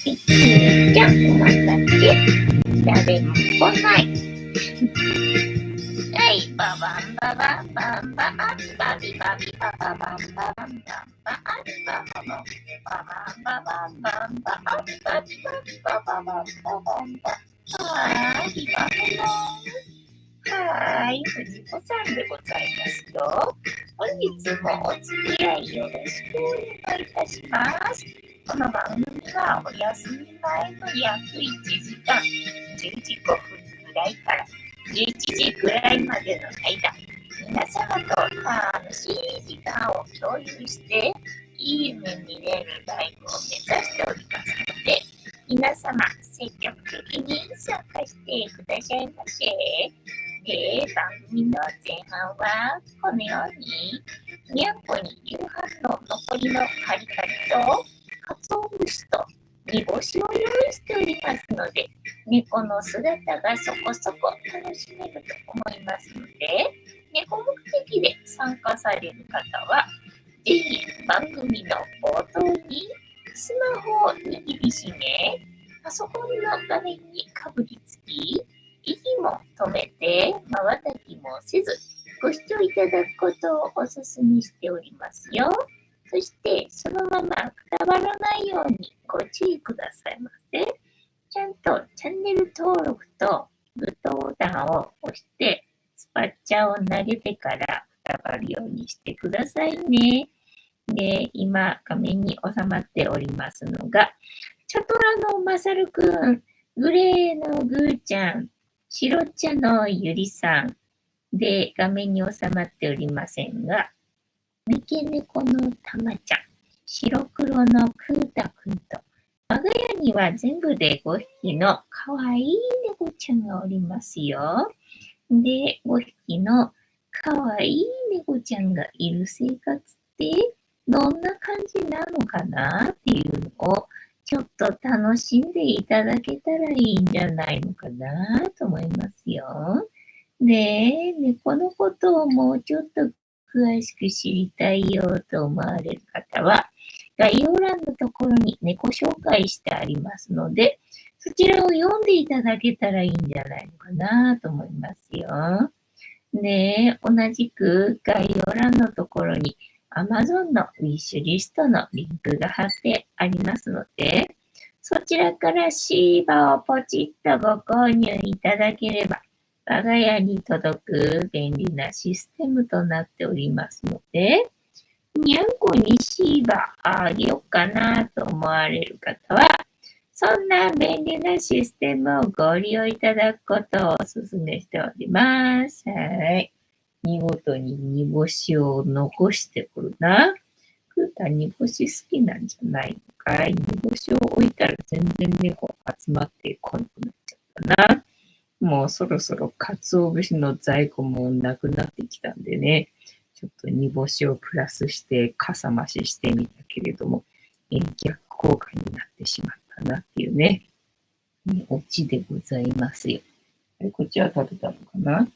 ピクニーちゃん、またね。誰も来ない。はい、ババンババンバンバンバビバビバババンババンバンバンバンバババンババンバンバンバビバビバビバババンババンバはい、バはい、藤子さんでございますよ。本日もお付き合いよろしくお願いいたします。この番組はお休み前の約1時間、10時5分ぐらいから11時ぐらいまでの間、皆様と楽しい時間を共有して、いい夢見れるライブを目指しておりますので、皆様積極的に参加してくださいませ。で、番組の前半はこのように、にゃんこに夕飯の残りのカリカリと、かつお節と煮干しを用意しておりますので、猫の姿がそこそこ楽しめると思いますので、猫目的で参加される方は、ぜひ番組の冒頭にスマホを握りしめ、パソコンの画面にかぶりつき、息も止めて、瞬きもせず、ご視聴いただくことをお勧めしておりますよ。そして、そのままくたばらないようにご注意くださいませ。ちゃんとチャンネル登録とグッドボタンを押して、スパッチャーを投げてからくたばるようにしてくださいね。で、今、画面に収まっておりますのが、チャトラのまさるくん、グレーのぐーちゃん、白茶のゆりさんで画面に収まっておりませんが、三毛猫のたまちゃん、白黒のくーたくんと、我が家には全部で5匹のかわいい猫ちゃんがおりますよ。で、5匹のかわいい猫ちゃんがいる生活ってどんな感じなのかなっていうのをちょっと楽しんでいただけたらいいんじゃないのかなと思いますよ。で、猫のことをもうちょっと詳しく知りたいよと思われる方は、概要欄のところに猫紹介してありますので、そちらを読んでいただけたらいいんじゃないのかなと思いますよ。で、同じく概要欄のところに Amazon のウィッシュリストのリンクが貼ってありますので、そちらからシーバをポチッとご購入いただければ、我が家に届く便利なシステムとなっておりますので、にゃんこにシーバあげようかなと思われる方は、そんな便利なシステムをご利用いただくことをお勧めしております。はい。見事に煮干しを残してくるな。くーたん煮干し好きなんじゃないのかい。煮干しを置いたら全然猫集まってこなくなっちゃったな。もうそろそろ鰹節の在庫もなくなってきたんでね。ちょっと煮干しをプラスしてかさ増ししてみたけれども、逆効果になってしまったなっていうね、オチでございますよ。こっちは食べたのかな。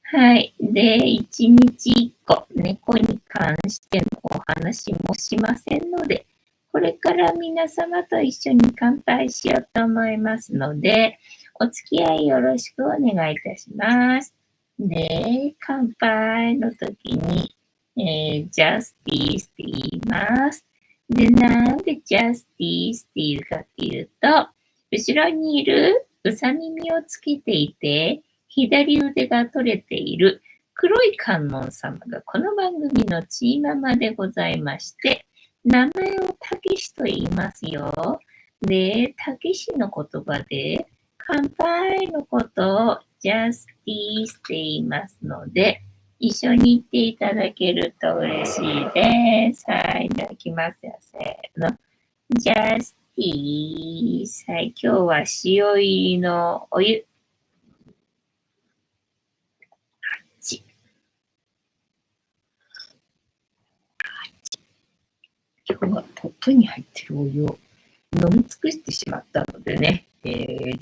はい。で、1日1個、猫に関してのお話もしませんので、これから皆様と一緒に乾杯しようと思いますので、お付き合いよろしくお願いいたします。で、乾杯の時に、ジャスティースって言います。で、なんでジャスティースって言うかっていうと、後ろにいるうさ耳をつけていて、左腕が取れている黒い観音様がこの番組のチーママでございまして、名前をたけしと言いますよ。で、たけしの言葉で、乾杯のことをジャスティースって言いますので、一緒に言っていただけると嬉しいです。はい、いただきますよ。せーの。ジャスティース。はい、今日は塩入りのお湯。今日はポットに入っているお湯を飲み尽くしてしまったのでね、ジ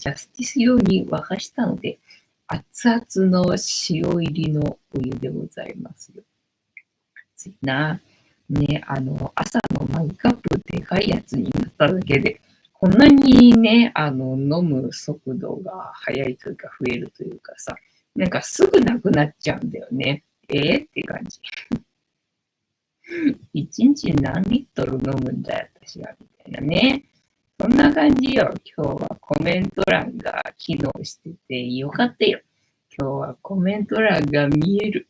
ャスティス用に沸かしたので、熱々の塩入りのお湯でございますよ。熱いな。ね、朝のマグカップでかいやつになっただけで、こんなにね、飲む速度が速いというか増えるというかさ、なんかすぐなくなっちゃうんだよね。って感じ。一日何リットル飲むんだよ、私は、みたいなね。そんな感じよ。今日はコメント欄が機能しててよかったよ。今日はコメント欄が見える。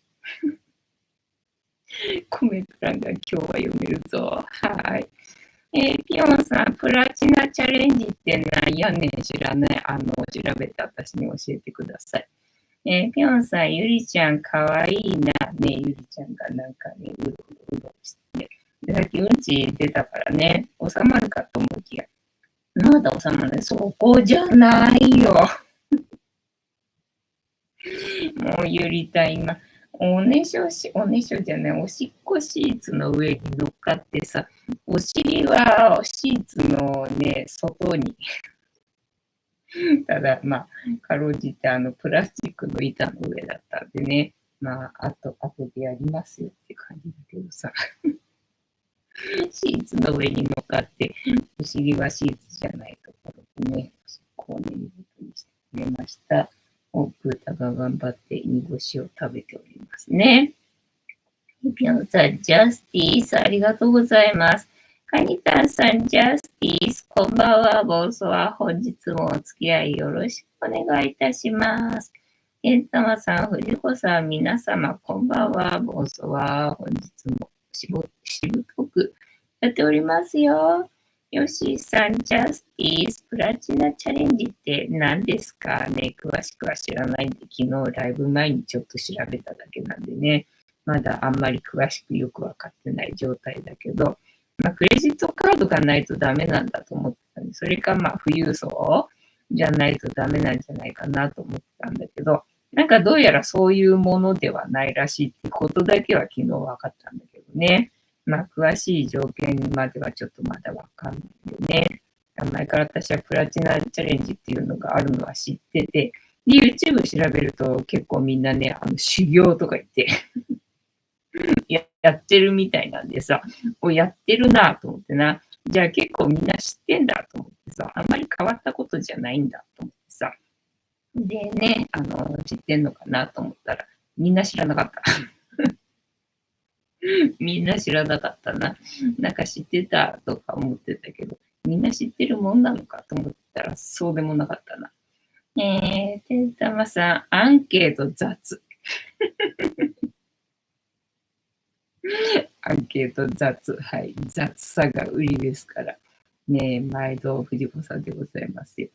コメント欄が今日は読めるぞ。はい。ピヨンさん、プラチナチャレンジってなんやねん知らない。調べて私に教えてください。ピョンさん、ゆりちゃん、かわいいな。ね、ゆりちゃんがなんかね、うろうろしてね。で、さっきうんち出たからね、収まるかと思う気が。まだ収まらない。そこじゃないよ。もうゆりた今、おねしょじゃない、おしっこシーツの上に乗っかってさ、お尻はシーツのね、外にただ、まあ、かろうじてプラスチックの板の上だったんでね、まあ、後でやりますよって感じだけどさ、シーツの上に乗っかって、お尻はシーツじゃないところでね、こうね、見事にしてくれました。おプータが頑張って煮干しを食べておりますね。ピョンさん、ジャスティス、ありがとうございます。カニタンさん、ジャスティス、こんばんは、ボスは本日もお付き合いよろしくお願いいたします。エンタマさん、藤子さん、皆様、こんばんは、ボスは本日もしぶとくやっておりますよ。ヨッシーさん、ジャスティス、プラチナチャレンジって何ですかね。詳しくは知らないんで、昨日ライブ前にちょっと調べただけなんでね。まだあんまり詳しくよくわかってない状態だけど、まあ、クレジットカードがないとダメなんだと思ってたんで、それかまあ富裕層じゃないとダメなんじゃないかなと思ってたんだけど、なんかどうやらそういうものではないらしいってことだけは昨日分かったんだけどね。まあ詳しい条件まではちょっとまだ分かんないんでね。前から私はプラチナチャレンジっていうのがあるのは知ってて、で、YouTube 調べると結構みんなね、修行とか言ってやってるみたいなんでさ、やってるなと思ってな。じゃあ結構みんな知ってんだと思ってさ、あんまり変わったことじゃないんだと思ってさ。でね、知ってんのかなと思ったら、みんな知らなかった。みんな知らなかったな。なんか知ってたとか思ってたけど、みんな知ってるもんなのかと思ったら、そうでもなかったな。てんたまさん、アンケート雑。アンケート雑。はい。雑さが売りですから。ねえ、毎度藤子さんでございますよ。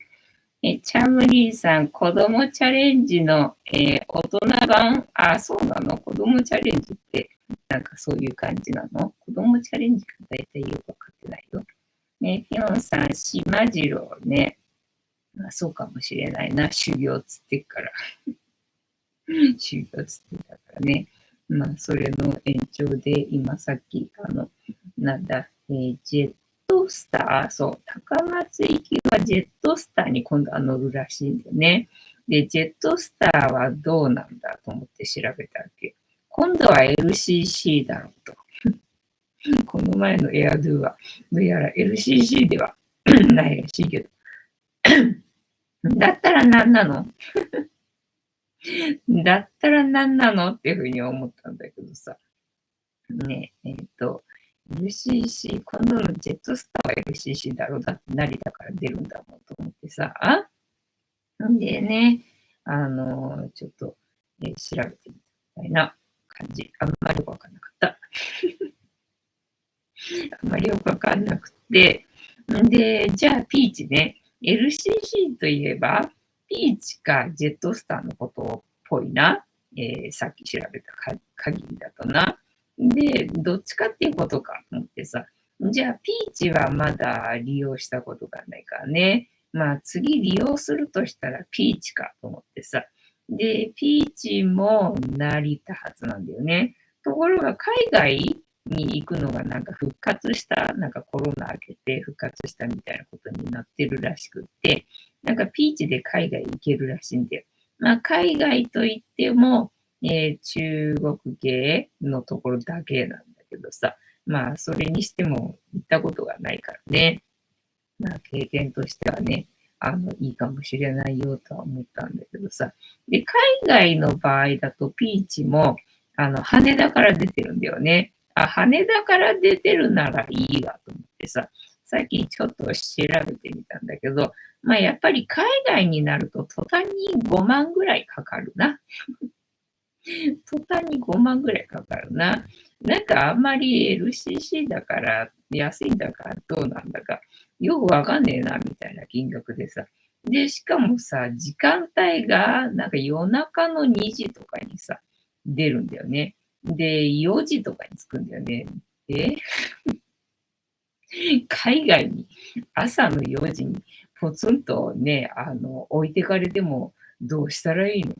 チャムリーさん、子供チャレンジの、大人版。あ、そうなの。子供チャレンジって、なんかそういう感じなの。子供チャレンジが大体よくわかってないよ。ね、ピョンさん、島次郎ね。まあ、そうかもしれないな。修行つってっから。修行つってたからね。まあ、それの延長で、今さっき、なんだ、ジェットスター、そう、高松行きはジェットスターに今度は乗るらしいんだよね。で、ジェットスターはどうなんだと思って調べたわけ。今度は LCC だろうと。この前のエアドゥは、どうやら LCC ではないらしいけど。だったら何なのだったら何なのっていうふうに思ったんだけどさ。ね、LCC、今度のジェットスターは LCC だろう。だって成田から出るんだもんと思ってさ。なんでね、ちょっと、調べてみたいな感じ。あんまりよくわかんなかった。あんまりよくわかんなくて。で、じゃあピーチね。LCC といえば、ピーチかジェットスターのことっぽいな。さっき調べた限りだとな。で、どっちかっていうことかと思ってさ。じゃあ、ピーチはまだ利用したことがないからね。まあ、次利用するとしたらピーチかと思ってさ。で、ピーチも成田発なんだよね。ところが、海外に行くのがなんか復活した、なんかコロナ明けて復活したみたいなことになってるらしくって、なんかピーチで海外行けるらしいんだよ。まあ、海外といっても、中国系のところだけなんだけどさ、まあ、それにしても行ったことがないからね。まあ、経験としてはね、いいかもしれないよとは思ったんだけどさ。で、海外の場合だとピーチも、羽田から出てるんだよね。あ、羽田から出てるならいいわと思ってさ、最近ちょっと調べてみたんだけど、まあやっぱり海外になると途端に5万ぐらいかかるな。途端に5万ぐらいかかるな。なんかあんまり LCC だから安いんだからどうなんだかよくわかんねえなみたいな金額でさ。で、しかもさ、時間帯がなんか夜中の2時とかにさ、出るんだよね。で、4時とかに着くんだよね。え海外に朝の4時にポツンとね、置いてかれてもどうしたらいいの？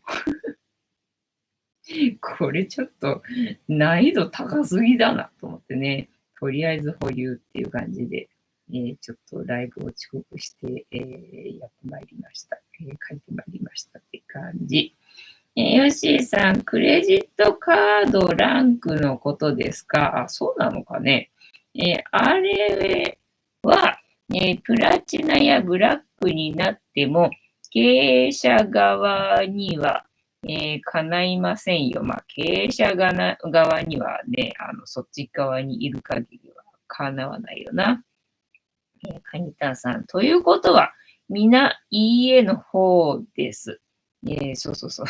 これちょっと難易度高すぎだなと思ってね、とりあえず保留っていう感じで、ちょっとライブを遅刻して、やってまいりました。書いてまいりましたって感じ。ヨッシーさん、クレジットカードランクのことですか？あ、そうなのかね。あれは、プラチナやブラックになっても、経営者側には、叶いませんよ。まあ、経営者側にはね、そっち側にいる限りは叶わないよな。カニタンさん。ということは、みな、いいえの方です。そうそうそう。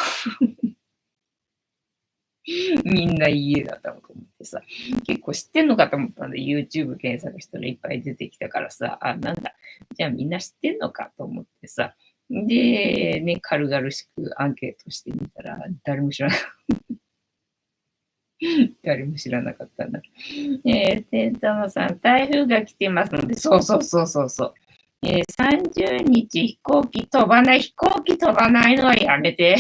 みんないいえだったのと思ってさ、結構知ってんのかと思ったんで、YouTube 検索したらいっぱい出てきたからさ、あ、なんだ、じゃあみんな知ってんのかと思ってさ、で、ね、軽々しくアンケートしてみたら、誰も知らなかったんだ。テンタマさん、台風が来てますので、そうそうそうそうそう。30日飛行機飛ばないのはやめて。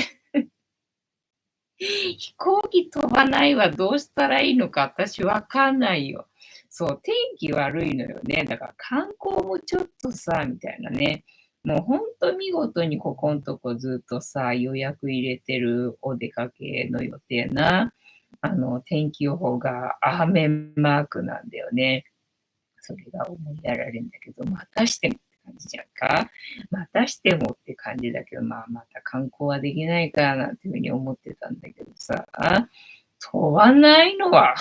飛行機飛ばないはどうしたらいいのか私わかんないよ。そう、天気悪いのよね。だから観光もちょっとさ、みたいなね。もうほんと見事にここんとこずっとさ、予約入れてるお出かけの予定な。天気予報が雨マークなんだよね。それが思いやられるんだけど、またしてもって感じじゃんか。またしてもって感じだけど、まあ、また観光はできないかなっていうふうに思ってたんだけどさ、飛ばないのは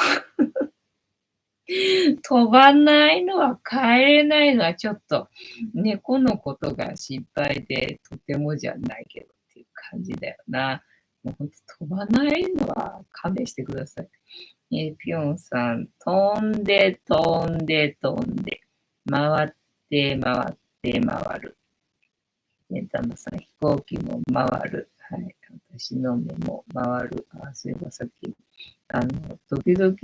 飛ばないのは帰れないのはちょっと猫のことが心配でとてもじゃないけどっていう感じだよな。もうほんと飛ばないのは勘弁してください。ぴょんさん、飛んで、飛んで、飛んで、回って、回って、回る。タマさん、飛行機も回る。はい。私の目も回る。そういえばさっき、時々、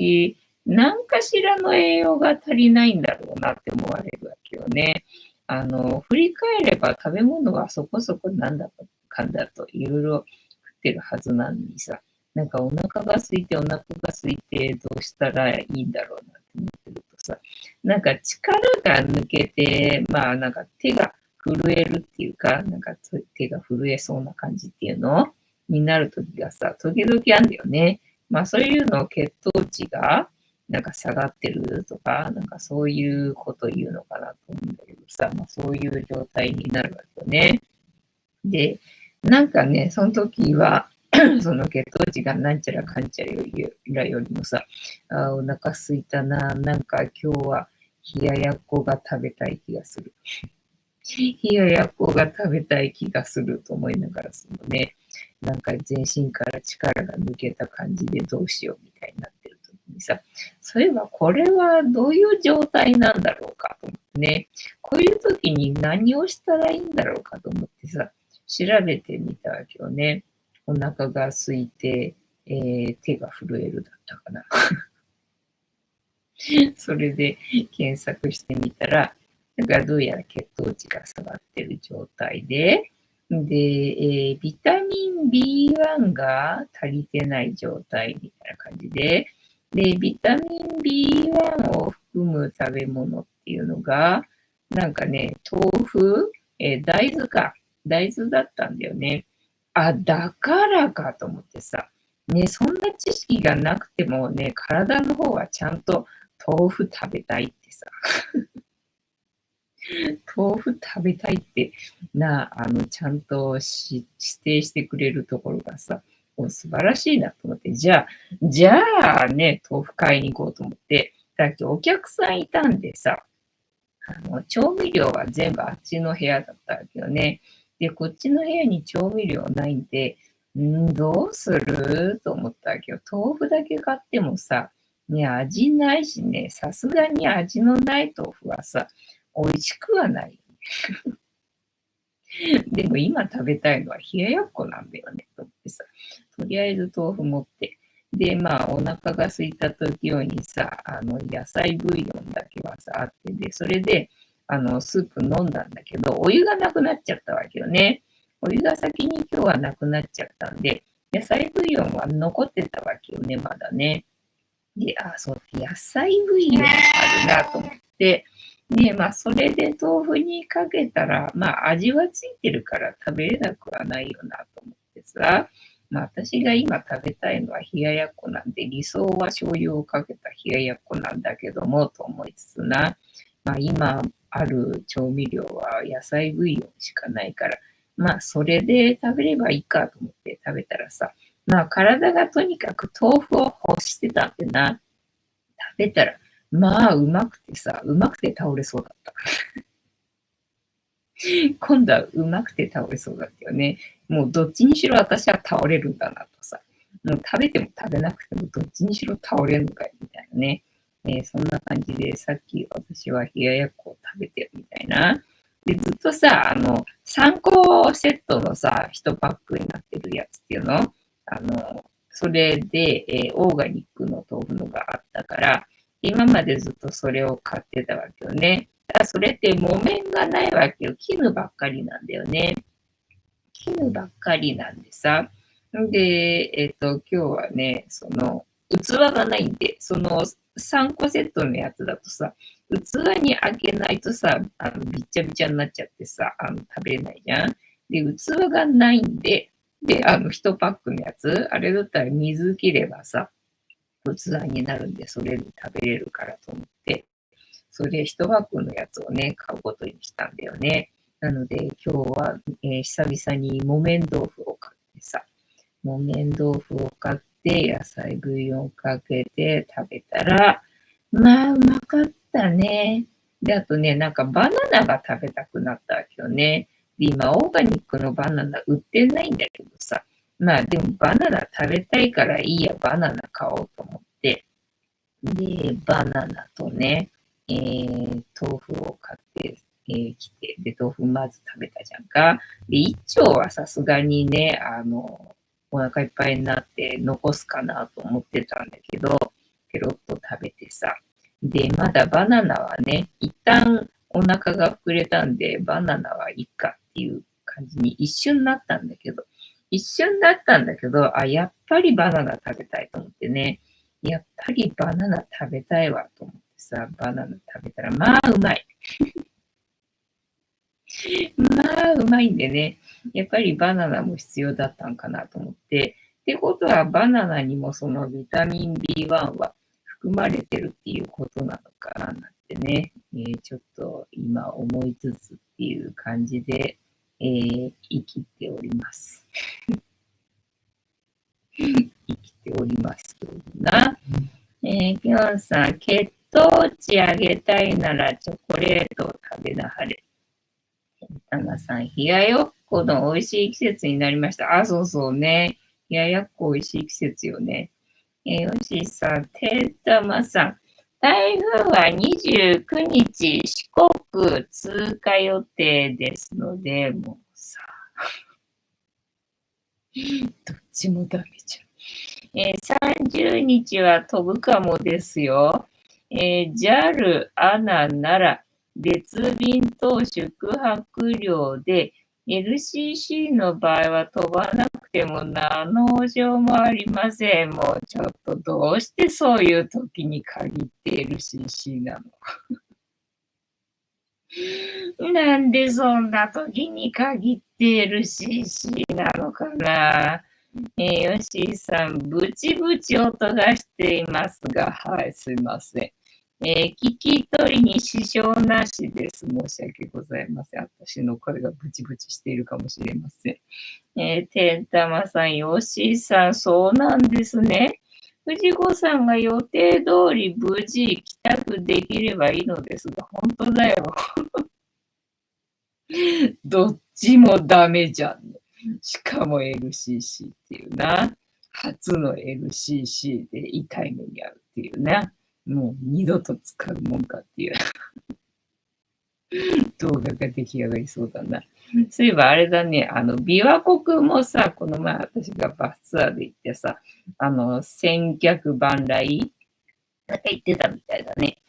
何かしらの栄養が足りないんだろうなって思われるわけよね。振り返れば食べ物はそこそこなんだかんだといろいろ食ってるはずなのにさ、なんかお腹が空いてどうしたらいいんだろうなって思ってるとさ、なんか力が抜けて、まあなんか手が震えるっていうか、なんか手が震えそうな感じっていうのになるときがさ、時々あるんだよね。まあそういうの血糖値がなんか下がってるとか、なんかそういうこと言うのかなと思うんだけどさ、まあそういう状態になるわけよね。で、なんかね、その時はその血糖値がなんちゃらかんちゃらよりもさ、お腹すいたな、なんか今日は冷ややっこが食べたい気がする。冷ややっこが食べたい気がすると思いながら、そのね、なんか全身から力が抜けた感じでどうしようみたいになってる時にさ、そういえばこれはどういう状態なんだろうかと思ってね、こういう時に何をしたらいいんだろうかと思ってさ、調べてみたわけよね。お腹が空いて、手が震えるだったかな。それで検索してみたら、だからどうやら血糖値が下がってる状態で、ビタミン B1 が足りてない状態みたいな感じで、ビタミン B1 を含む食べ物っていうのが、なんかね、豆腐、大豆か。大豆だったんだよね。あ、だからかと思ってさ。ね、そんな知識がなくてもね、体の方はちゃんと豆腐食べたいってさ、豆腐食べたいって、ちゃんと指定してくれるところがさ、素晴らしいなと思って、じゃあね、豆腐買いに行こうと思って、だってお客さんいたんでさ、調味料は全部あっちの部屋だったわけよね。で、こっちの部屋に調味料ないんで、どうすると思ったわけよ。豆腐だけ買ってもさ、ね、味ないしね、さすがに味のない豆腐はさ、美味しくはない。でも今食べたいのは冷ややっこなんだよね、と思ってさ。とりあえず豆腐持って。で、まあ、お腹が空いた時用にさ、野菜ブイヨンだけはさ、あって、で、それで、スープ飲んだんだけど、お湯がなくなっちゃったわけよね。お湯が先に今日はなくなっちゃったんで、野菜ブイヨンは残ってたわけよね、まだね。で、そう、野菜ブイヨンあるなと思って、で、まあ、それで豆腐にかけたら、まあ、味はついてるから食べれなくはないよなと思ってさ、まあ、私が今食べたいのは冷ややっこなんで、理想は醤油をかけた冷ややっこなんだけども、と思いつつな、まあ、今ある調味料は野菜ブイヨンしかないから、まあ、それで食べればいいかと思って食べたらさ、まあ、体がとにかく豆腐を欲してたんでな、食べたら、まあ、うまくてさ、うまくて倒れそうだった。今度はうまくて倒れそうだったよね。もうどっちにしろ私は倒れるんだなとさ。もう食べても食べなくてもどっちにしろ倒れるのかいみたいなね。そんな感じでさっき私は冷ややっこを食べてるみたいな。で、ずっとさ、3個セットのさ、1パックになってるやつっていうのそれで、オーガニックの豆腐のがあったから、今までずっとそれを買ってたわけよね。それって木綿がないわけよ。絹ばっかりなんだよね。絹ばっかりなんでさ。で、今日はね、器がないんで、その3個セットのやつだとさ、器に開けないとさ、びっちゃびちゃになっちゃってさ、食べれないじゃん。で、器がないんで、で、1パックのやつ、あれだったら水切ればさ、器になるんで、それで食べれるからと思って、それ1パックのやつをね、買うことにしたんだよね。なので、今日は、久々に木綿豆腐を買ってさ、木綿豆腐を買って野菜ブイヨンをかけて食べたら、まあ、うまかったね。で、あとね、なんかバナナが食べたくなったわけよね。で、今、オーガニックのバナナ売ってないんだけどさ、まあでもバナナ食べたいからいいや、バナナ買おうと思って、で、バナナとね、豆腐を買って、きて、で、豆腐まず食べたじゃんか。で、一丁はさすがにね、お腹いっぱいになって残すかなと思ってたんだけど、ペロッと食べてさ。で、まだバナナはね、一旦お腹が膨れたんで、バナナはいいかっていう感じに一瞬なったんだけど、やっぱりバナナ食べたいと思ってね。やっぱりバナナ食べたいわと思ってさ、バナナ食べたら、まあうまい。まあうまいんでね、やっぱりバナナも必要だったんかなと思って、ってことはバナナにもそのビタミン B1 は含まれてるっていうことなのかななんてね、ちょっと今思いつつっていう感じで、生きております。生きておりますけどな。ピョンさん、血糖値上げたいならチョコレートを食べなはれ。タマさん、冷ややっこの美味しい季節になりました。あ、そうそうね。冷ややっこ美味しい季節よね。よしさん、てたまさん、台風は29日四国通過予定ですので、もうさ、どっちもダメじゃん。30日は飛ぶかもですよ。JAL、ANA なら別便と宿泊料で LCC の場合は飛ばなくても何の保証もありません。もうちょっとどうしてそういう時に限って LCC なの？なんでそんな時に限って LCC なのかな？ヨッシーさん、ブチブチ音がしていますが、はい、すいません。聞き取りに支障なしです。申し訳ございません。私の声がブチブチしているかもしれません。てんたまさん、よしさん、そうなんですね。藤子さんが予定通り無事帰宅できればいいのですが、本当だよ。どっちもダメじゃん。しかも LCC っていうな。初の LCC で痛い目に遭うっていうな。もう二度と使うもんかっていう動画が出来上がりそうだな。そういえばあれだね、琵琶湖くんもさ、この前私がバスツアーで行ってさ、千客万来なんか言ってたみたいだね。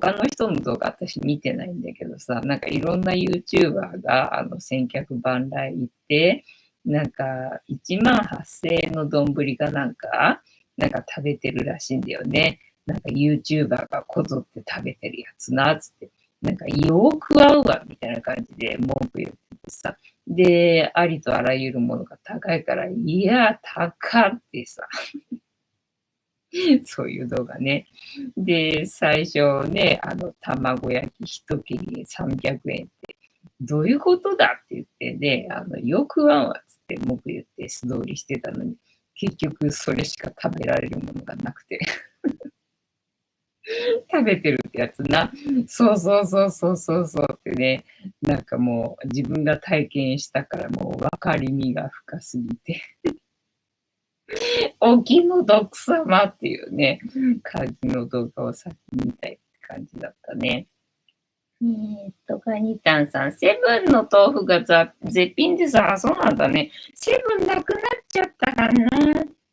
他の人の動画私見てないんだけどさ、なんかいろんな YouTuber が千客万来行って、なんか1万8000円の丼がなんか食べてるらしいんだよね。なんか YouTuber がこぞって食べてるやつな、つって。なんかよく合うわ、みたいな感じで文句言っててさ。で、ありとあらゆるものが高いから、いや、高ってさ。そういう動画ね。で、最初ね、卵焼き一切れ300円って、どういうことだって言ってね、よくわんわっつって文句言って素通りしてたのに、結局それしか食べられるものがなくて、食べてるってやつな。そうそうそうそうそうそうってね、なんかもう自分が体験したからもう分かりみが深すぎて。お気の毒様っていうね、感じの動画を先に見たいって感じだったね。カニタンさん、セブンの豆腐が絶品でさ、そうなんだね。セブンなくなっちゃったかな。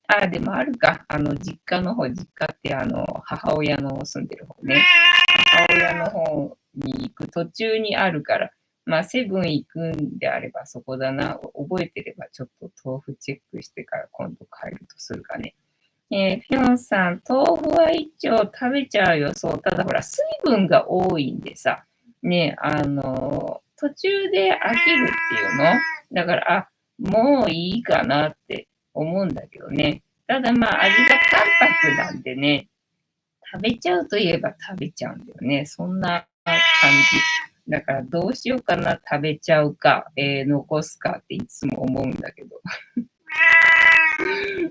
あ、でもあるか。実家の方、実家って母親の住んでる方ね。母親の方に行く途中にあるから、まあ、セブン行くんであればそこだな。覚えてればちょっと豆腐チェックしてから今度帰るとするかね。ぴょんさん、豆腐は一丁食べちゃうよ。そう。ただほら、水分が多いんでさ、ね、途中で飽きるっていうのだから、あ、もういいかなって思うんだけどね。ただまあ、味が淡白なんでね、食べちゃうといえば食べちゃうんだよね。そんな感じ。だからどうしようかな、食べちゃうか、残すかっていつも思うんだけど。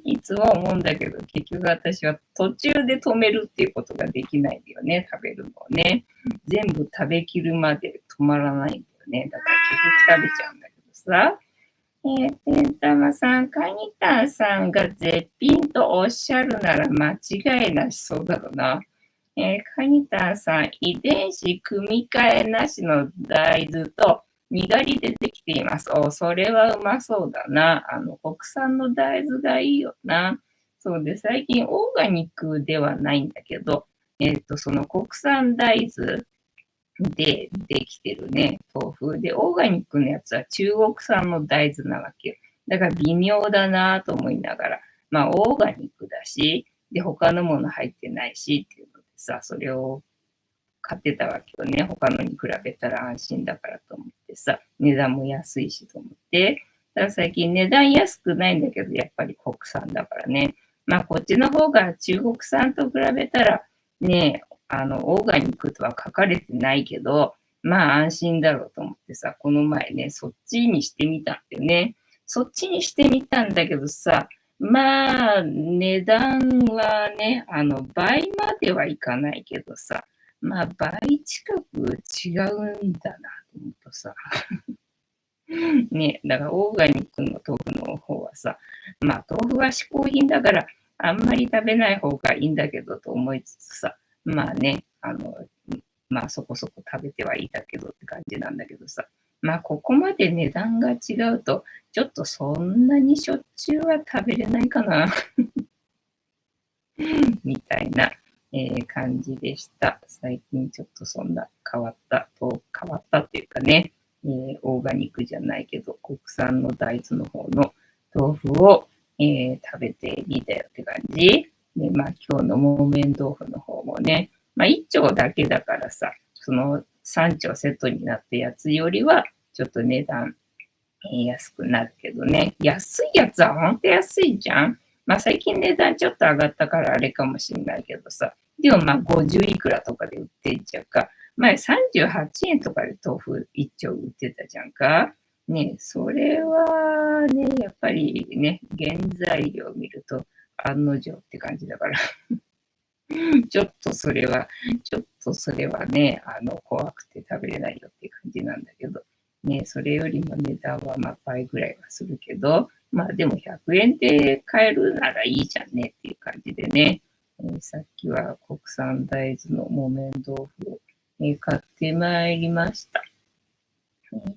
いつも思うんだけど、結局私は途中で止めるっていうことができないんだよね、食べるのをね。全部食べきるまで止まらないんだよね。だから結局食べちゃうんだけどさ。ペンタマさん、カニタンさんが絶品とおっしゃるなら間違いなしそうだろうな。カニタンさん、遺伝子組み換えなしの大豆とにがりでできています。お、それはうまそうだな。国産の大豆がいいよな。そうで、最近オーガニックではないんだけど、その国産大豆でできてるね、豆腐。で、オーガニックのやつは中国産の大豆なわけよ。だから微妙だなと思いながら、まあ、オーガニックだし、で、他のもの入ってないしっていうのでさ、それを買ってたわけよね。他のに比べたら安心だからと思ってさ、値段も安いしと思って。ただ最近値段安くないんだけど、やっぱり国産だからね。まあこっちの方が中国産と比べたらね、オーガニックとは書かれてないけど、まあ安心だろうと思ってさ、この前ね、そっちにしてみたんだよね。そっちにしてみたんだけどさ、まあ、値段はね、倍まではいかないけどさ、まあ、倍近く違うんだなと思うとさ。ね、だからオーガニックの豆腐の方はさ、まあ、豆腐は嗜好品だから、あんまり食べない方がいいんだけどと思いつつさ、まあね、まあそこそこ食べてはいいだけどって感じなんだけどさ、まあここまで値段が違うと、ちょっとそんなにしょっちゅうは食べれないかなみたいな、感じでした。最近ちょっとそんな変わったっていうかね、オーガニックじゃないけど、国産の大豆の方の豆腐を、食べてみたよって感じ。で、まあ今日の木綿豆腐の方もね、まあ1丁だけだからさ、その3丁セットになったやつよりは、ちょっと値段、安くなるけどね。安いやつはほんと安いじゃん。まあ最近値段ちょっと上がったからあれかもしんないけどさ、でもまあ50いくらとかで売ってんじゃんか。前38円とかで豆腐1丁売ってたじゃんか。ね、それはね、やっぱりね、原材料を見ると案の定って感じだから。ちょっとそれはね、怖くて食べれないよっていう感じなんだけど、ね、それよりも値段はまあ倍ぐらいはするけど、まあでも100円で買えるならいいじゃんねっていう感じでね、さっきは国産大豆の木綿豆腐を、買ってまいりました。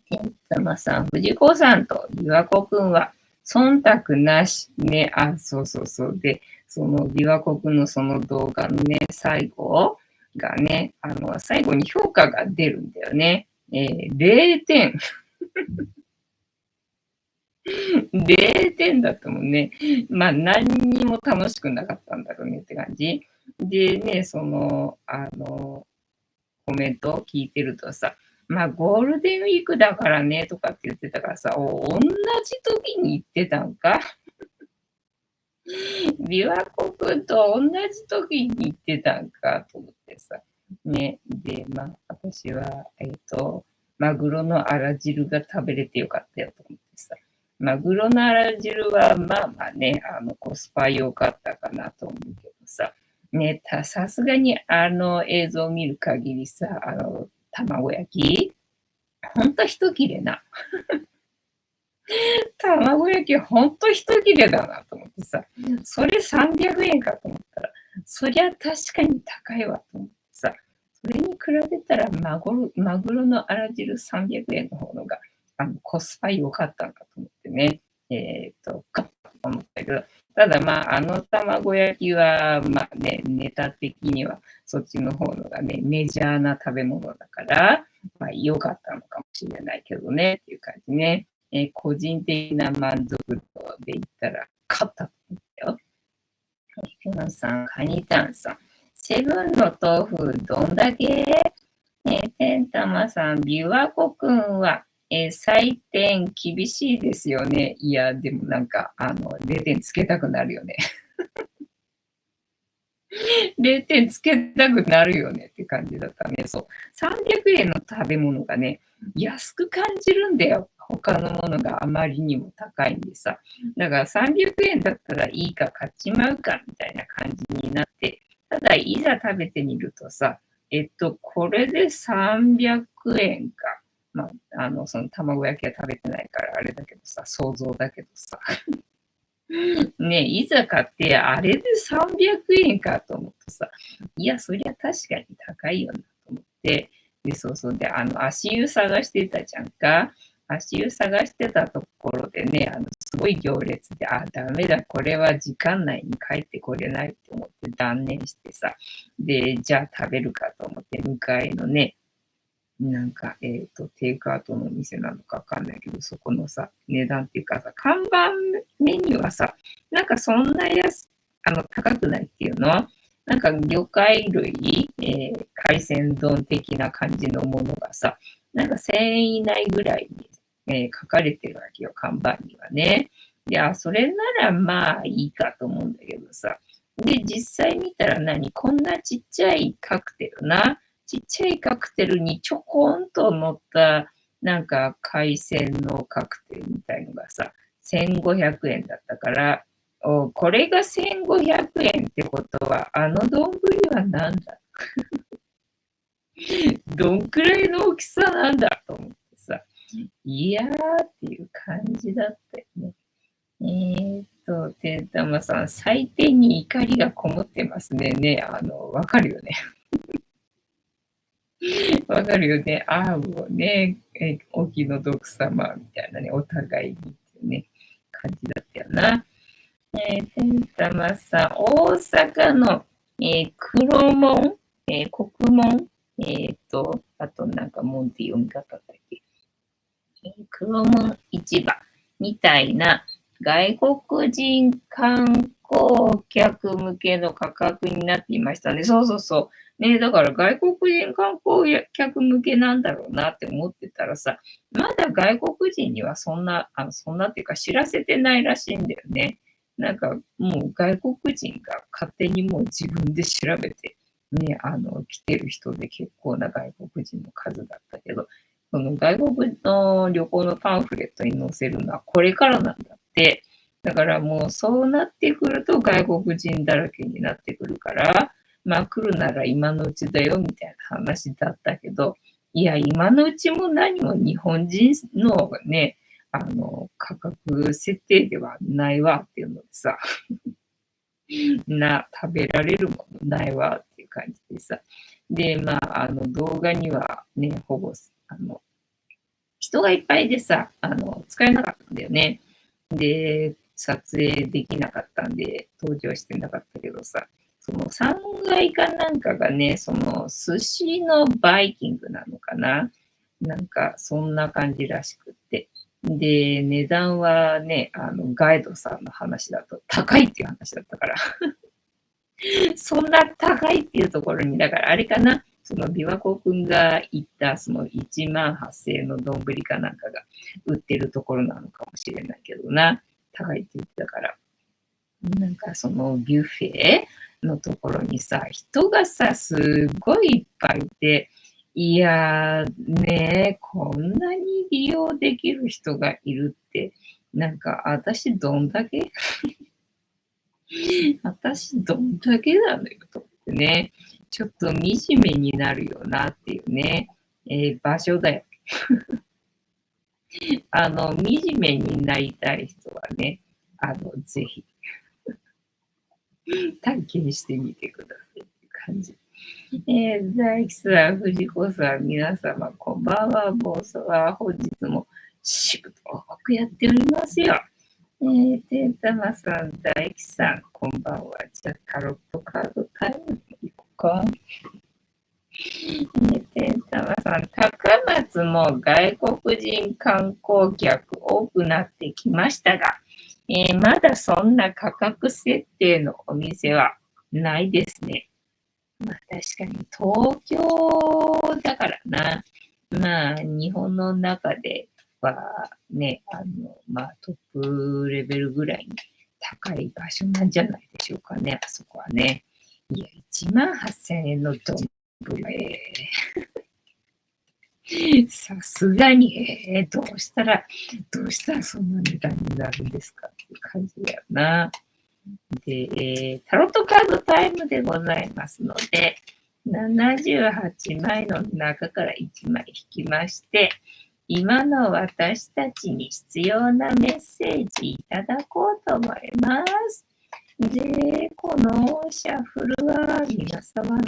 天玉さん、藤子さんと琵琶湖くんは忖度なし。ね、そうそうそう。で、その琵琶湖くんのその動画のね、最後がね、最後に評価が出るんだよね。0点。0点だったもんね。まあ、何にも楽しくなかったんだろうねって感じ。でね、コメントを聞いてるとさ、まあ、ゴールデンウィークだからね、とかって言ってたからさ、同じ時に行ってたんか琵琶湖くんと同じ時に行ってたんかと思ってさ。ね。で、まあ、私は、マグロのあら汁が食べれてよかったよと思ってさ。マグロのあら汁は、まあまあね、コスパ良かったかなと思うけどさ。ね、さすがに映像を見る限りさ、卵焼きほんと一切れな。卵焼きほんと一切れだなと思ってさ、それ300円かと思ったら、そりゃ確かに高いわと思ってさ、それに比べたらマグロのあら汁300円の方のが、コスパ良かったんだと思ってね、買ったと思ったけど、ただまあ、卵焼きは、まあね、ネタ的にはそっちの方のがね、メジャーな食べ物だから、まあ良かったのかもしれないけどね、っていう感じね。個人的な満足度で言ったら、勝ったと思ったよ。ひなさん、カニタンさん。セブンの豆腐、どんだけてんたまさん、琵琶湖くんは、採点厳しいですよね。いや、でもなんか、0点つけたくなるよね。0点つけたくなるよねって感じだったね。そう。300円の食べ物がね、安く感じるんだよ。他のものがあまりにも高いんでさ。だから300円だったらいいか買っちまうかみたいな感じになって、ただいざ食べてみるとさ、これで300円か。まあ、その卵焼きは食べてないからあれだけどさ、想像だけどさ。ね、いざ買って、あれで300円かと思ってさ、いや、そりゃ確かに高いよなと思って、で、そうそう、で、足湯探してたじゃんか。足湯探してたところでね、すごい行列で、ダメだ、これは時間内に帰ってこれないと思って断念してさ、で、じゃあ食べるかと思って、向かいのね、なんか、テイクアウトの店なのかわかんないけど、そこのさ、値段っていうかさ、看板メニューはさ、なんかそんな高くないっていうのは、なんか魚介類、海鮮丼的な感じのものがさ、なんか1000円以内ぐらいに、書かれてるわけよ、看板にはね。で、それならまあいいかと思うんだけどさ。で、実際見たらこんなちっちゃいカクテルな。ちっちゃいカクテルにちょこんと乗った、なんか海鮮のカクテルみたいのがさ、1500円だったから、これが1500円ってことは、丼は何だどんくらいの大きさなんだと思ってさ、いやーっていう感じだったよね。てんたまさん、採点に怒りがこもってますね。わかるよね。わかるよね。もうね、お気の毒様みたいなね、お互いにっていうね、感じだったよな。てんたまさん、大阪の、黒門、国門、あとなんか門って読み方だっけ。黒門市場みたいな外国人観光客向けの価格になっていましたね。そうそうそう。ね、だから外国人観光客向けなんだろうなって思ってたらさ、まだ外国人にはそんなっていうか知らせてないらしいんだよね。なんかもう外国人が勝手にもう自分で調べてね、来てる人で結構な外国人の数だったけど、その外国の旅行のパンフレットに載せるのはこれからなんだって。だからもうそうなってくると外国人だらけになってくるから、まあ来るなら今のうちだよみたいな話だったけど、いや、今のうちも何も日本人のね、価格設定ではないわっていうのでさ、食べられるものないわっていう感じでさ。で、まあ、動画にはね、ほぼ、人がいっぱいでさ、使えなかったんだよね。で、撮影できなかったんで、登場してなかったけどさ、その3階かなんかがね、その寿司のバイキングなのかな、なんか、そんな感じらしくって。で、値段はね、ガイドさんの話だと高いっていう話だったから、そんな高いっていうところに、だからあれかな、その琵琶湖くんが言ったその1万8000円の丼かなんかが売ってるところなのかもしれないけどな。高いって言ってたから。なんかそのビュッフェのところにさ、人がさ、すごいいっぱいいて、いやーね、こんなに利用できる人がいるって、なんか私どんだけ私どんだけなのよと思ってね、ちょっと惨めになるよなっていうね、場所だよ。惨めになりたい人はね、ぜひ体験してみてくださいっていう感じ。大樹さん、藤子さん、皆様、こんばんは。暴走は本日も仕事多くやっておりますよ。てんたまさん、大樹さん、こんばんは。じゃあ、タロットカードタイムに行こうか。てんたまさん、高松も外国人観光客多くなってきましたが、まだそんな価格設定のお店はないですね。まあ確かに東京だからな。まあ日本の中ではね、まあトップレベルぐらいに高い場所なんじゃないでしょうかね、あそこはね。いや、1万8000円の丼、さすがに、どうしたらそんな値段になるんですかっていう感じだよな。で、タロットカードタイムでございますので、78枚の中から1枚引きまして、今の私たちに必要なメッセージいただこうと思います。で、このシャッフルは皆様の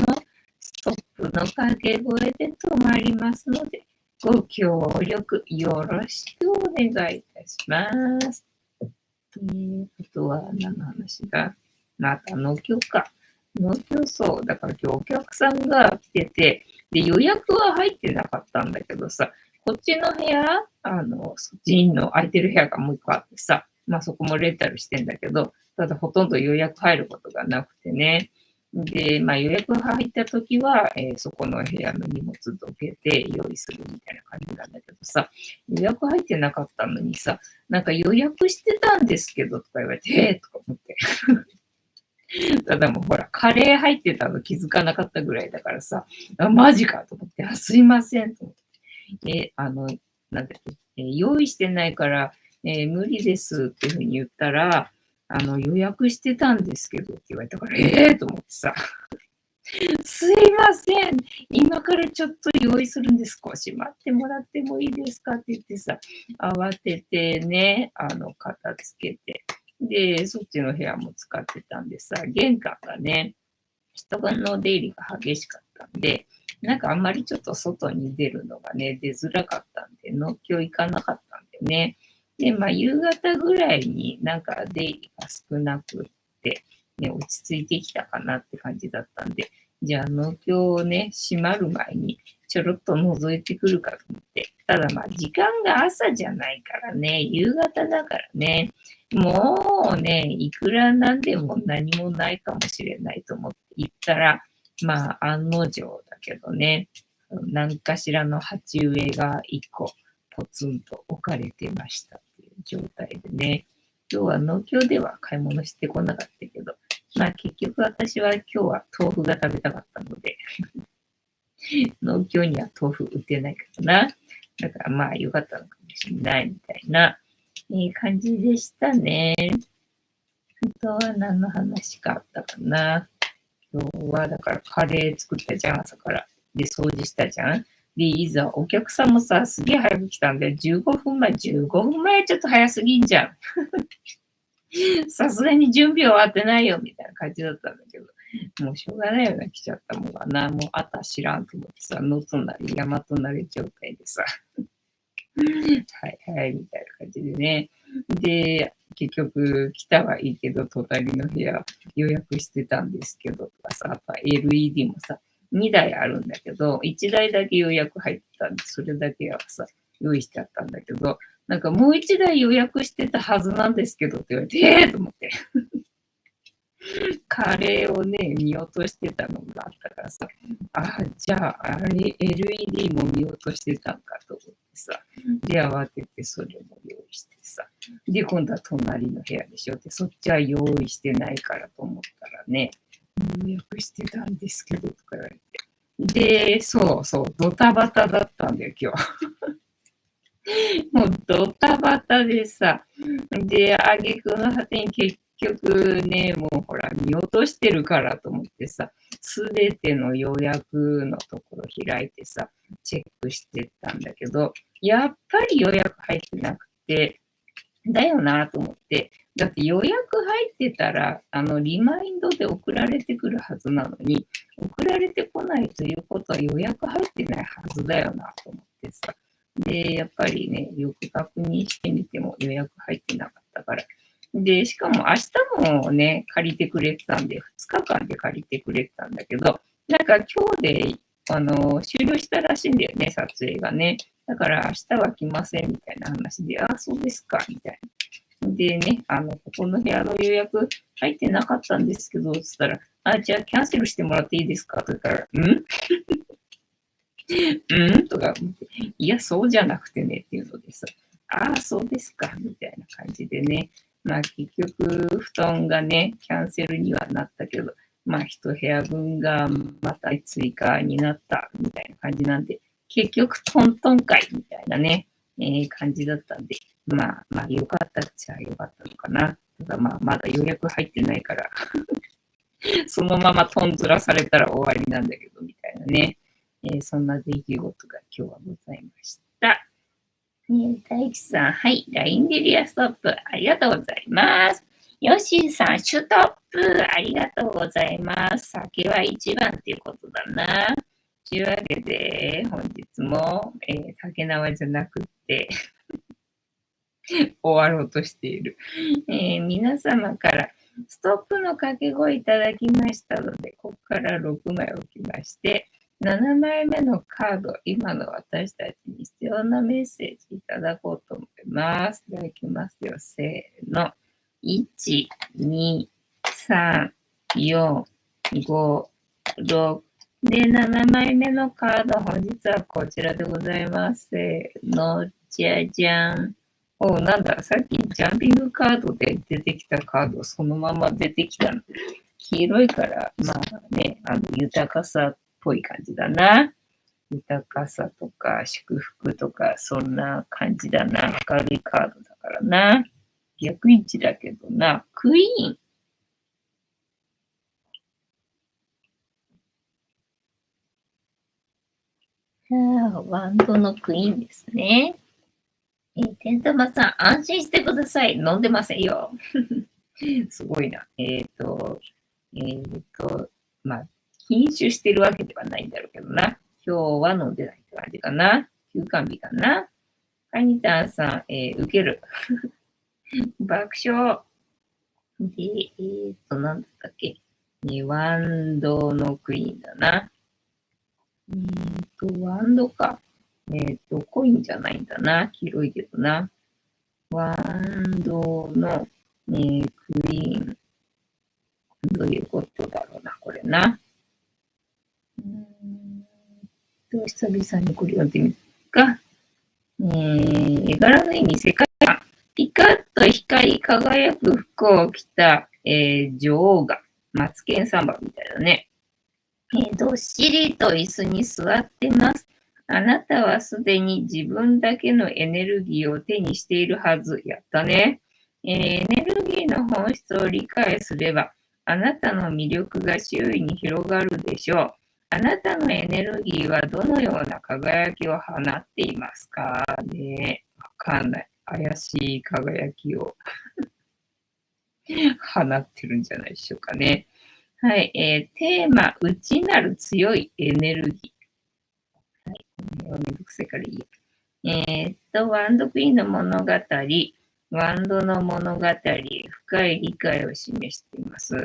ストップの掛け声で止まりますので、ご協力よろしくお願いいたします。あとは何の話だ、また農協か。農協そう。だから今日お客さんが来てて、で、予約は入ってなかったんだけどさ、こっちの部屋、そっちの空いてる部屋がもう一個あってさ、まあそこもレンタルしてんだけど、ただほとんど予約入ることがなくてね。で、まあ予約入った時は、そこの部屋の荷物どけて用意するみたいな感じなんだけどさ、予約入ってなかったのにさ、なんか予約してたんですけどとか言われて、とか思って。ただもうほら、カレー入ってたの気づかなかったぐらいだからさ、マジかと思って、すいませんと思って。なんだっけ、用意してないから、無理ですっていうふうに言ったら、予約してたんですけどって言われたから、と思ってさ、すいません。今からちょっと用意するんで少し待ってもらってもいいですかって言ってさ、慌ててね、片付けて。で、そっちの部屋も使ってたんでさ、玄関がね、人の出入りが激しかったんで、なんかあんまりちょっと外に出るのがね、出づらかったんで、農協行かなかったんでね。で、まあ、夕方ぐらいになんか出入りが少なくって、ね、落ち着いてきたかなって感じだったんで、じゃあ農協をね、閉まる前にちょろっと覗いてくるかと思って。ただまあ、時間が朝じゃないからね、夕方だからね、もうね、いくらなんでも何もないかもしれないと思って行ったら、まあ、案の定だけどね、何かしらの鉢植えが一個ポツンと置かれてましたっていう状態でね、今日は農協では買い物してこなかったけど、まあ結局私は今日は豆腐が食べたかったので、農協には豆腐売ってないからな。だからまあ良かったのかもしれないみたいな、感じでしたね。あとは何の話かあったかな。今日はだからカレー作ったじゃん、朝から。で、掃除したじゃん。で、いざお客さんもさ、すげえ早く来たんで、15分前ちょっと早すぎんじゃん。さすがに準備終わってないよ、みたいな感じだったんだけど。もうしょうがないよな、来ちゃったもんがな。もうあた知らんと思ってさ、野となり、山となり状態でさ。はいはい、みたいな感じでね。で、結局来たはいいけど、隣の部屋予約してたんですけど、とかさ、あと LED もさ、2台あるんだけど、1台だけ予約入ってたんで、それだけはさ、用意しちゃったんだけど、なんかもう1台予約してたはずなんですけどって言われて、と思って。カレーをね、見落としてたのがあったからさ、じゃあ、あれ、LED も見落としてたんかと思ってさ、で、慌ててそれも用意してさ、で、今度は隣の部屋でしょって、そっちは用意してないからと思ったらね、予約してたんですけど、とか言われて。で、そうそう、ドタバタだったんだよ、今日。もうドタバタでさ、で、挙句の果てに結局ね、もうほら、見落としてるからと思ってさ、すべての予約のところ開いてさ、チェックしてったんだけど、やっぱり予約入ってなくて、だよなと思って、だって予約入ってたら、リマインドで送られてくるはずなのに、送られてこないということは予約入ってないはずだよなと思ってさ。で、やっぱりね、よく確認してみても予約入ってなかったから。で、しかも明日もね、借りてくれてたんで、2日間で借りてくれてたんだけど、なんか今日で、終了したらしいんだよね、撮影がね。だから明日は来ませんみたいな話で、そうですか、みたいな。でね、ここの部屋の予約入ってなかったんですけど、つったら、じゃあキャンセルしてもらっていいですかと言ったら、とか思って、いや、そうじゃなくてねっていうのでさ、そうですか、みたいな感じでね。まあ結局、布団がね、キャンセルにはなったけど、まあ一部屋分がまた追加になったみたいな感じなんで、結局トントン会みたいなね、感じだったんで、まあ良かったっちゃ良かったのかな。ただまあまだ予約入ってないからそのままトンずらされたら終わりなんだけど、みたいなね。そんな出来事が今日はございました。大輝さん、はい、LINE でリアストップ、ありがとうございます。ヨッシーさん、シュトップ、ありがとうございます。酒は一番っていうことだな。というわけで、本日も、竹縄じゃなくって終わろうとしている。皆様からストップの掛け声いただきましたので、ここから6枚置きまして、7枚目のカード、今の私たちに必要なメッセージいただこうと思います。いただきますよ。せーの。1、2、3、4、5、6。で、7枚目のカード、本日はこちらでございます。せーの。じゃじゃん。なんだ、さっきジャンピングカードで出てきたカード、そのまま出てきたの。黄色いから、まあね、豊かさっぽい感じだな。豊かさとか祝福とか、そんな感じだな。明るいカードだからな。逆位置だけどな。クイーン。ワンドのクイーンですね。てんたまさん、安心してください。飲んでませんよ。すごいな。まあ、禁酒してるわけではないんだろうけどな。今日は飲んでないって感じかな。休館日かな。カニタンさん、受ける。爆笑。で、なんだったっけ。ワンドのクイーンだな。ワンドか。コインじゃないんだな。黄色いけどな。ワンドの、クイーン。どういうことだろうな、これな。久々にこれ読んでみるか。絵柄の意味、世界観。ピカッと光り輝く服を着た、女王が、マツケンサンバみたいだね。どっしりと椅子に座ってます。あなたはすでに自分だけのエネルギーを手にしているはず。やったね。エネルギーの本質を理解すれば、あなたの魅力が周囲に広がるでしょう。あなたのエネルギーはどのような輝きを放っていますかね。わかんない。怪しい輝きを放ってるんじゃないでしょうかね。はい、テーマ、内なる強いエネルギー。はい、これはめんどくせえからいいや。ワンドクイーンの物語、ワンドの物語、深い理解を示しています。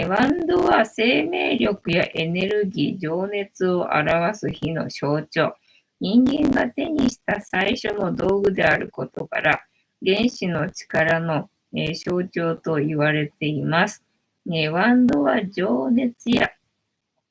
ワンドは生命力やエネルギー、情熱を表す日の象徴。人間が手にした最初の道具であることから、原子の力の、象徴と言われています。ワンドは情熱や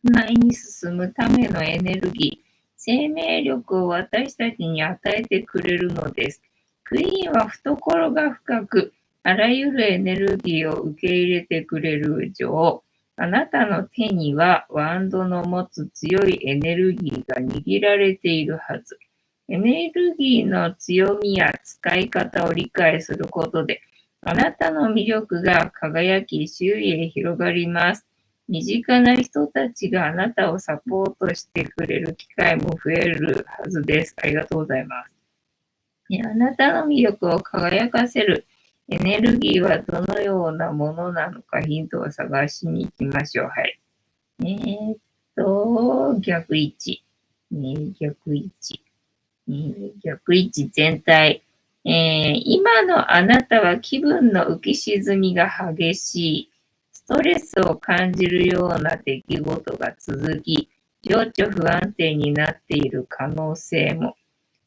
前に進むためのエネルギー、生命力を私たちに与えてくれるのです。クイーンは懐が深く、あらゆるエネルギーを受け入れてくれる女王。あなたの手にはワンドの持つ強いエネルギーが握られているはず。エネルギーの強みや使い方を理解することで、あなたの魅力が輝き周囲へ広がります。身近な人たちがあなたをサポートしてくれる機会も増えるはずです。ありがとうございます。あなたの魅力を輝かせるエネルギーはどのようなものなのかヒントを探しに行きましょう。はい。逆位置。逆位置。逆位置全体。今のあなたは気分の浮き沈みが激しい。ストレスを感じるような出来事が続き、情緒不安定になっている可能性も。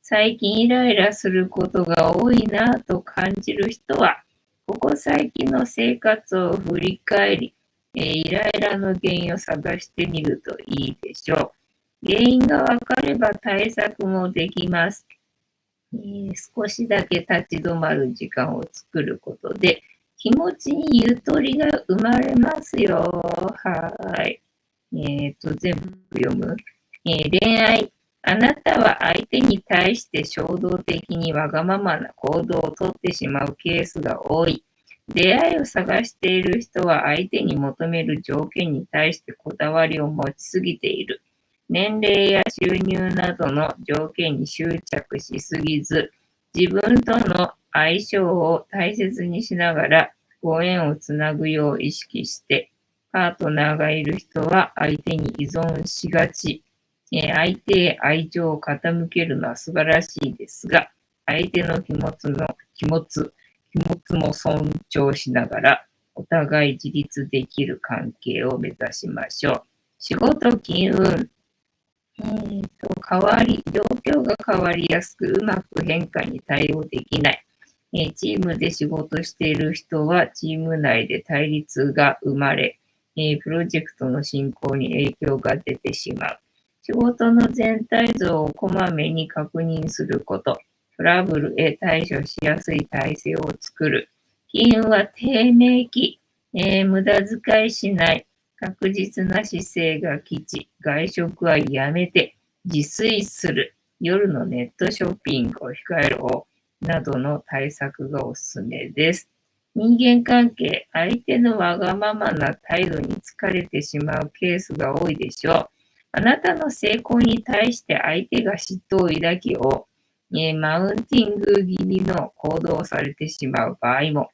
最近イライラすることが多いなぁと感じる人は、ここ最近の生活を振り返り、イライラの原因を探してみるといいでしょう。原因がわかれば対策もできます。少しだけ立ち止まる時間を作ることで、気持ちにゆとりが生まれますよ。はい。全部読む。恋愛。あなたは相手に対して衝動的にわがままな行動をとってしまうケースが多い。出会いを探している人は相手に求める条件に対してこだわりを持ちすぎている。年齢や収入などの条件に執着しすぎず、自分との相性を大切にしながらご縁をつなぐよう意識して、パートナーがいる人は相手に依存しがち。相手へ愛情を傾けるのは素晴らしいですが、相手の気持ちも尊重しながら、お互い自立できる関係を目指しましょう。仕事、金運、状況が変わりやすく、うまく変化に対応できない。チームで仕事している人は、チーム内で対立が生まれ、プロジェクトの進行に影響が出てしまう。仕事の全体像をこまめに確認すること。トラブルへ対処しやすい体制を作る。金運は低迷期。無駄遣いしない。確実な姿勢が基地。外食はやめて。自炊する。夜のネットショッピングを控えろ。などの対策がおすすめです。人間関係。相手のわがままな態度に疲れてしまうケースが多いでしょう。あなたの成功に対して相手が嫉妬を抱きを、マウンティング気味の行動をされてしまう場合も、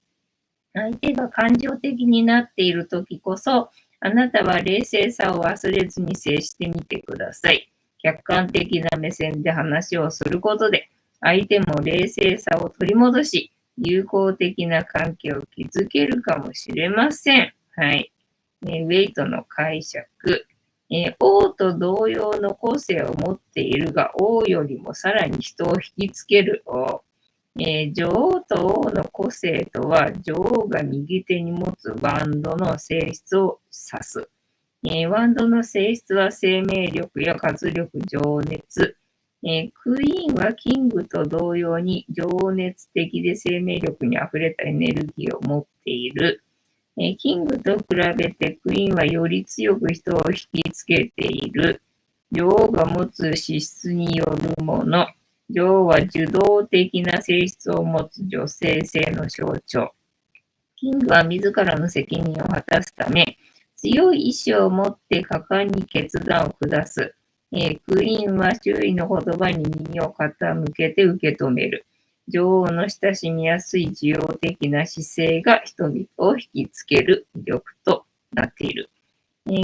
相手が感情的になっているときこそ、あなたは冷静さを忘れずに接してみてください。客観的な目線で話をすることで、相手も冷静さを取り戻し、友好的な関係を築けるかもしれません。はい。ウェイトの解釈。王と同様の個性を持っているが、王よりもさらに人を引きつける王。女王と王の個性とは、女王が右手に持つワンドの性質を指す。ワンドの性質は生命力や活力、情熱。クイーンはキングと同様に情熱的で生命力にあふれたエネルギーを持っている。キングと比べてクイーンはより強く人を引きつけている。女王が持つ資質によるもの。女王は受動的な性質を持つ女性性の象徴。キングは自らの責任を果たすため、強い意志を持って果敢に決断を下す。クイーンは周囲の言葉に耳を傾けて受け止める。女王の親しみやすい受容的な姿勢が人々を引きつける魅力となっている。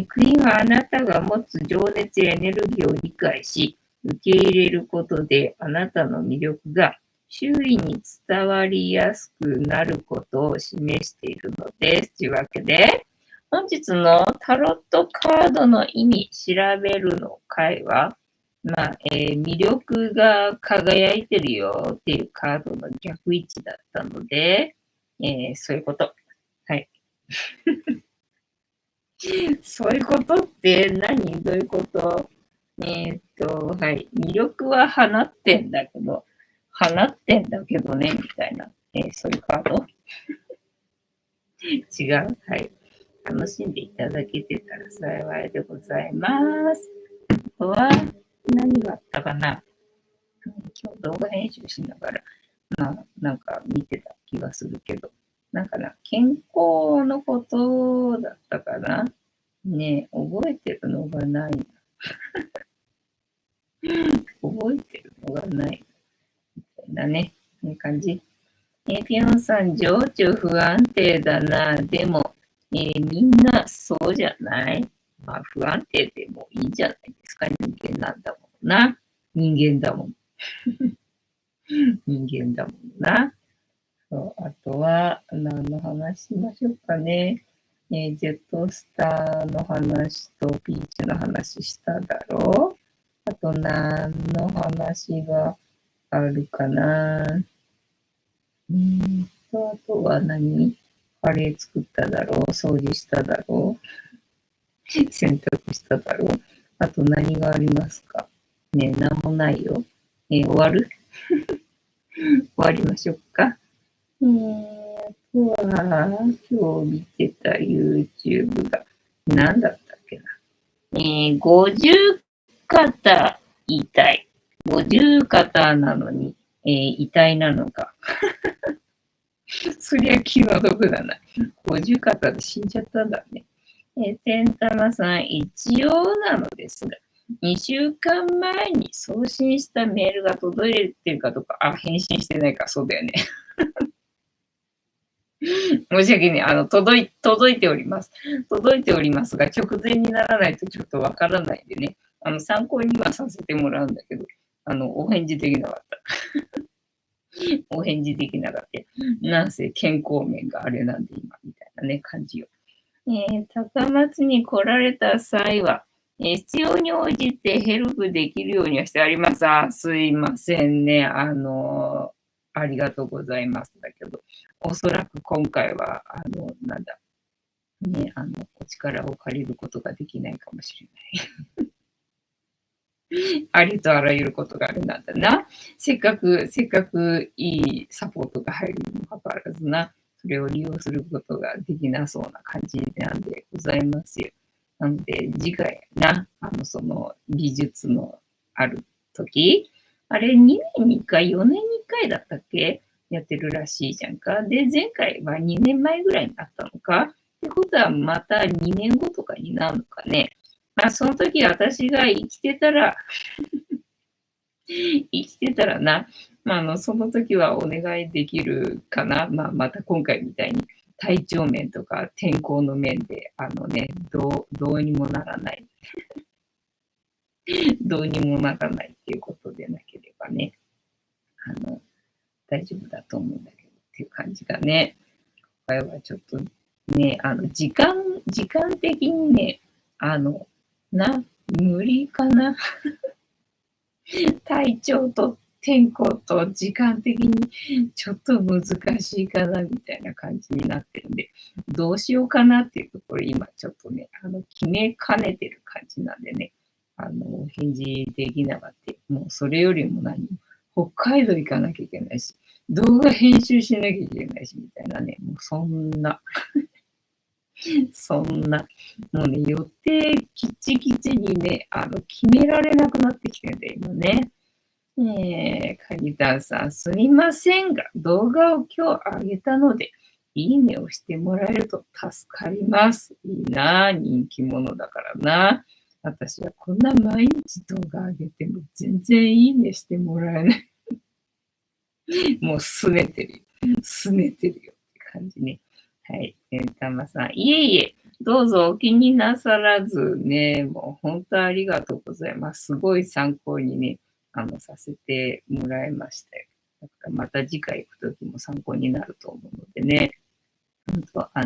クイーンはあなたが持つ情熱やエネルギーを理解し、受け入れることであなたの魅力が周囲に伝わりやすくなることを示しているのです。というわけで、本日のタロットカードの意味調べるの回は、魅力が輝いてるよっていうカードの逆位置だったので、そういうこと。はい。そういうことって何？どういうこと？はい。魅力は放ってんだけどね、みたいな。そういうカード違う。はい。楽しんでいただけてたら幸いでございます。あとは、何があったかな？今日動画編集しながら、なんか見てた気がするけど、健康のことだったかな？ねえ、覚えてるのがない。覚えてるのがない。みたいなね。こんな感じ。ピョンさん、情緒不安定だな。でも、みんなそうじゃない？不安定でもいいんじゃないですか。人間なんだもんな。人間だもん。人間だもんな。そうあとは、何の話しましょうかね。ジェットスターの話とピーチの話しただろう。あと何の話があるかな。あとは何？カレー作っただろう。掃除しただろう。洗濯しただろう。あと何がありますかね。何もないよ。終わる終わりましょうか。あとは、今日見てた YouTube が、何だったっけな。50肩痛い。50肩なのに、痛いなのか。そりゃ気の毒だな。50肩で死んじゃったんだね。てんたまさん、一応なのですが、2週間前に送信したメールが届いてるかとか、返信してないか、そうだよね。申し訳ね、届いております。届いておりますが、直前にならないとちょっとわからないんでね、参考にはさせてもらうんだけど、お返事できなかった。お返事できなかった。なんせ健康面があれなんで今、みたいなね、感じよ。高松に来られた際は、必要に応じてヘルプできるようにはしてあります。すいませんね。ありがとうございます。だけど、おそらく今回は、お力を借りることができないかもしれない。ありとあらゆることがあるんだな。せっかくいいサポートが入るにもかかわらずな、それを利用することができなそうな感じなんでございますよ。なので、次回な、その技術のある時、あれ2年に1回、4年に1回だったっけやってるらしいじゃんか。で、前回は2年前ぐらいになったのかってことはまた2年後とかになるのかね。その時私が生きてたらな、その時はお願いできるかな。また今回みたいに体調面とか天候の面で、どうにもならない。どうにもならないっていうことでなければね、大丈夫だと思うんだけどっていう感じがね。今回はちょっとね、時間的にね、無理かな。体調と天候と時間的にちょっと難しいかなみたいな感じになってるんで、どうしようかなっていうところ今ちょっとね、決めかねてる感じなんでね、お返事できなかった。もうそれよりも北海道行かなきゃいけないし、動画編集しなきゃいけないし、みたいなね、もうそんなそんな、もうね、予定きちきちにね、決められなくなってきてるんで、今ね。カニタンさん、すみませんが、動画を今日上げたので、いいねをしてもらえると助かります。いいな、人気者だからな。私はこんな毎日動画上げても全然いいねしてもらえない。もう拗ねてるよ。拗ねてるよって感じね。はい。たまさん、いえいえ、どうぞお気になさらずね、もう本当ありがとうございます。すごい参考にね、させてもらいましたよ。だからまた次回行くときも参考になると思うのでね、本当、あ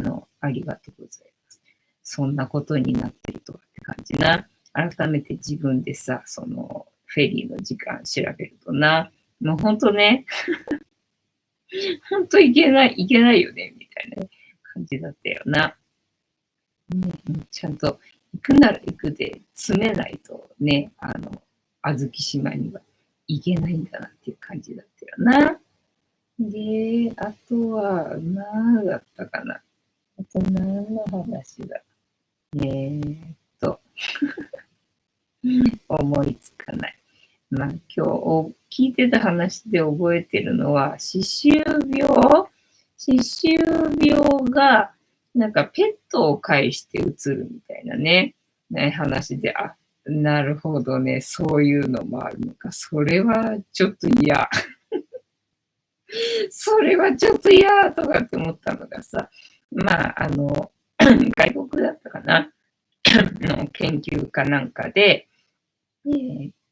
りがとうございます。そんなことになってるとはって感じな。改めて自分でさ、その、フェリーの時間調べるとな、もう本当ね、本当いけない、いけないよね、みたいな感じだったよな。ちゃんと行くなら行くで詰めないとね、小豆島には行けないんだなっていう感じだったよな。で、あとは、何だったかな。あと何の話だ。と、思いつかない。まあ、今日聞いてた話で覚えてるのは、歯周病が、なんかペットを介してうつるみたいなね、話で、あ、なるほどね、そういうのもあるのか。それはちょっと嫌。それはちょっと嫌とかって思ったのがさ、まあ、外国だったかなの研究かなんかで、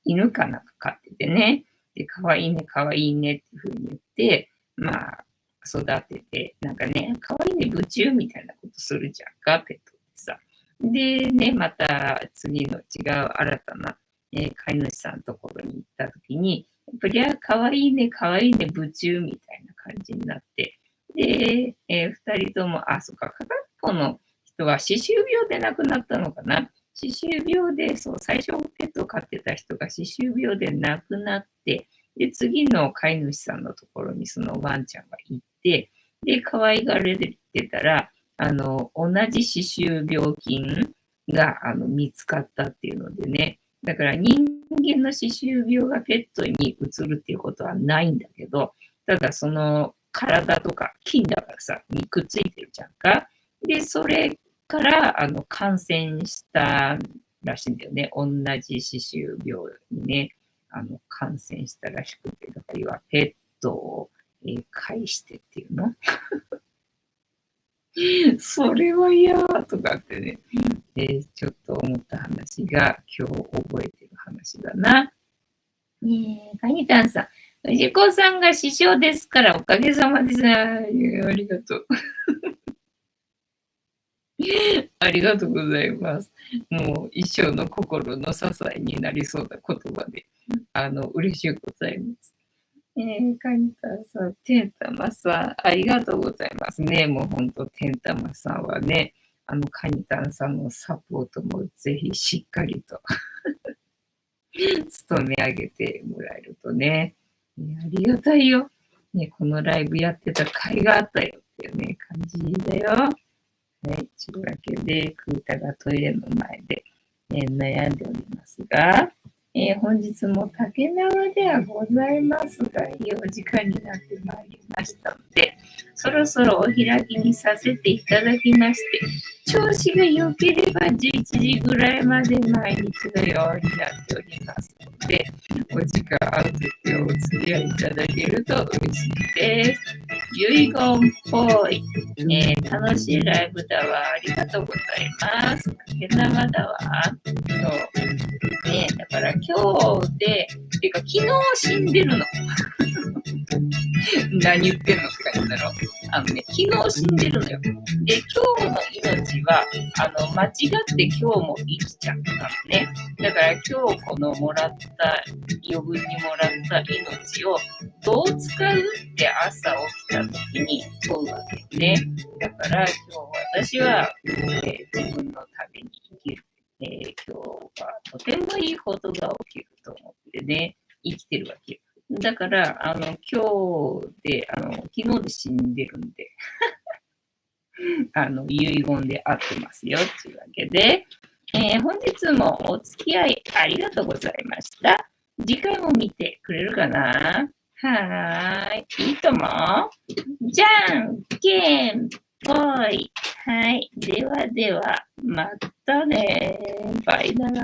犬かなんか飼っててね、で、かわいいね、かわいいねっていうふうに言って、まあ、育てて、なんかね、かわいいね、夢中みたいなことするじゃんか、ペットってさ。でね、また次の違う新たな、飼い主さんのところに行ったときに、やっぱり、かわいいね、かわいいね、夢中みたいな感じになって、で、二人とも、あ、そっか、片っぽの人は歯周病で亡くなったのかな。歯周病で、そう、最初ペットを飼ってた人が歯周病で亡くなって、で、次の飼い主さんのところにそのワンちゃんが行って、で、可愛がられてたら、同じ歯周病菌が見つかったっていうのでね、だから人間の歯周病がペットに移るっていうことはないんだけど、ただその体とか菌だからさ、にくっついてるじゃんか。で、それから感染したらしいんだよね。同じ歯周病にね、感染したらしくて、だから要はペットを、介してっていうのそれは嫌とかってね、ちょっと思った話が今日覚えてる話だな。カニタンさん、藤子さんが師匠ですからおかげさまです。ありがとう。ありがとうございます。もう一生の心の支えになりそうな言葉で、嬉しゅうございます。カニタンさん、テンタマさん、ありがとうございますね。もう本当、テンタマさんはね、カニタンさんのサポートもぜひしっかりと務め上げてもらえるとね、ありがたいよ。ね、このライブやってた甲斐があったよっていうね、感じだよ。はい、というわけで、クータがトイレの前で、悩んでおりますが、本日も竹縄ではございますが、いいお時間になってまいりましたので、そろそろお開きにさせていただきまして、調子が良ければ11時ぐらいまで毎日のようになっておりますので、お時間あるときお付き合いいただけると嬉しいです。遺言っぽい、楽しいライブだわ。ありがとうございます。竹縄だわ。そうね、だから今日で、っていうか昨日死んでるの。何言ってんのって感じだろ。昨日死んでるのよ。で、今日の命は、間違って今日も生きちゃったのね。だから今日このもらった、余分にもらった命をどう使うって朝起きた時に問うわけね。だから今日私は、自分のために生きる。今日はとてもいいことが起きると思ってね、生きてるわけよ。だから、今日で、昨日で死んでるんで、遺言で合ってますよというわけで、本日もお付き合いありがとうございました。次回も見てくれるかな？はーい。いいとも。じゃんけんぽい。はい。ではでは、またね。バイなら。